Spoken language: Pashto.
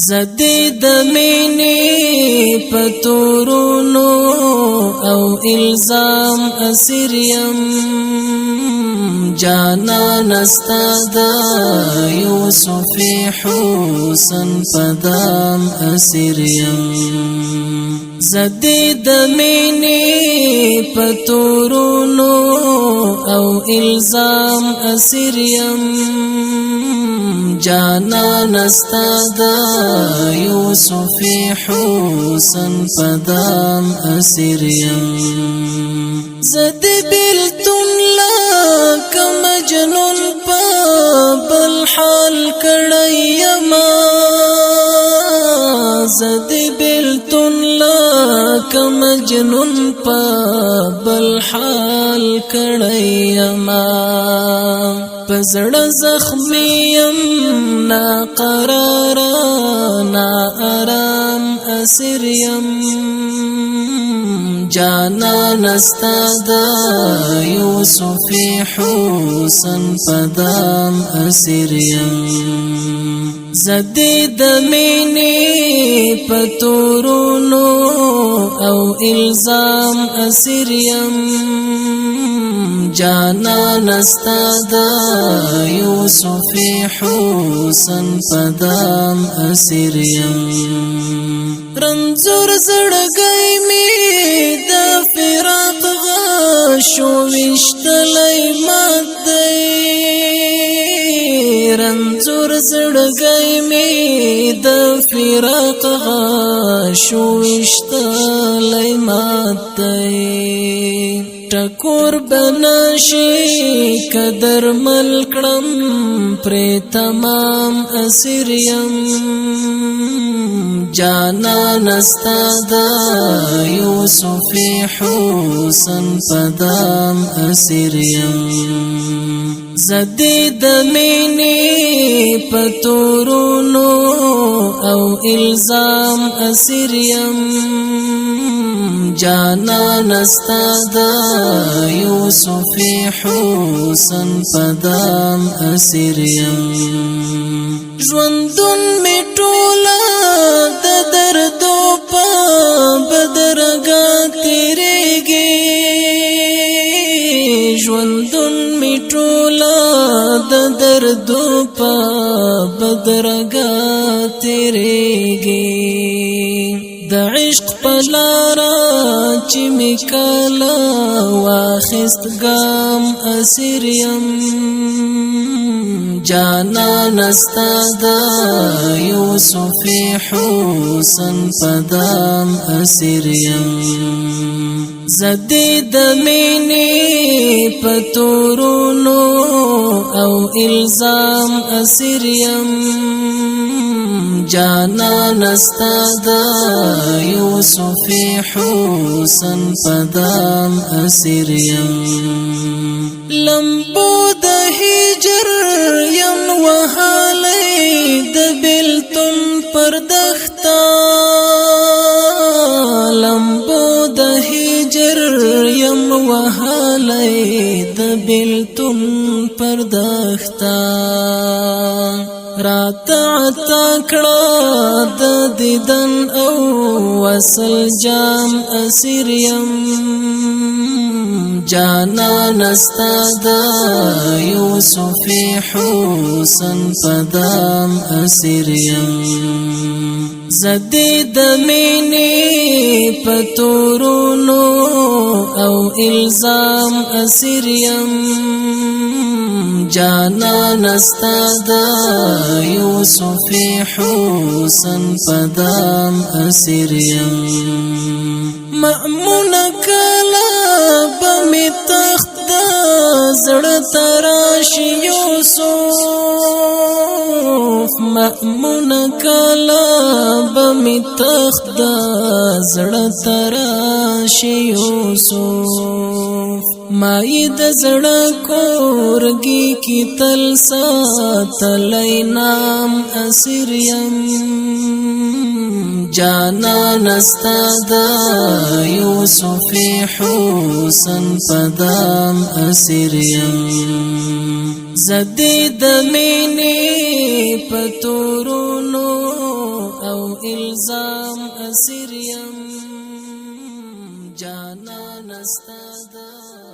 زدی د مینې پتورونو او الزام اسیر یم جانان استا د یوسف حسن پدام اسیر یم زدی د مینې پتورونو او الزام اسیر یم جانان استا د یوسف حسن پدام اسیر یم زد بیلتون لاک مجنون پا بل حال کړی یما زد بیلتون لاک مجنون پا بل حال کړی یما پزړه زخمی یم نا قرار نا آرام اسیر یم جانان استا د یوسف حسن پدام اسیر یم زدی د مینې پتورونو او الزام اسیر یم جانان استا د یوسف حسن پدام اسیر یم رنځور زړګی می د فراق غشو وشتلای مات دی رنځور زړګی می د فراق غشو وشتلای مات دی ټکور بنشي قدر ملکړم پر تمام اسیر یم جانان استا د یوسف حسن پدام اسیر یم زدی د مینې پتورونو او الزام اسیر یم جانان استا د یوسف حسن پدام اسیر یم ژوندون می ټوله د دردو په بدرګه تیریږي ژوندون می ټوله د دردو په بدرګه تیریږي د عشق پلارا چې می کلا واخست ګام اسیر یم جانان استا د یوسف حسن پدام اسیر یم زدی د مینې پتورونو او الزام اسیر یم جانان استا د یوسف حسن پدام اسیر یم لمبو د هجر یم وهالی د بیلتون پر دختا لمبو د هجر یم وهالی د بیلتون پر دختا رات عطا کړه د دیدن او وصل جام اسیر یم جانان استا د یوسف حسن پدام اسیر یم زدی د مینې پتورونو او الزام اسیر یم جانان استا د یوسف حسن پدام اسیر یم مأمون کلا بمی تخت دا زړه تراشی یوسف مأمون کلا بمی تخت دا زړه تراشی یوسف مای د زړه کورګي کی تل ساتلای نام اسیر یم جانان استا د یوسف حسن پدام اسیر یم زدی د مینې پتورونو الزام اسیر یم جانا نستا دا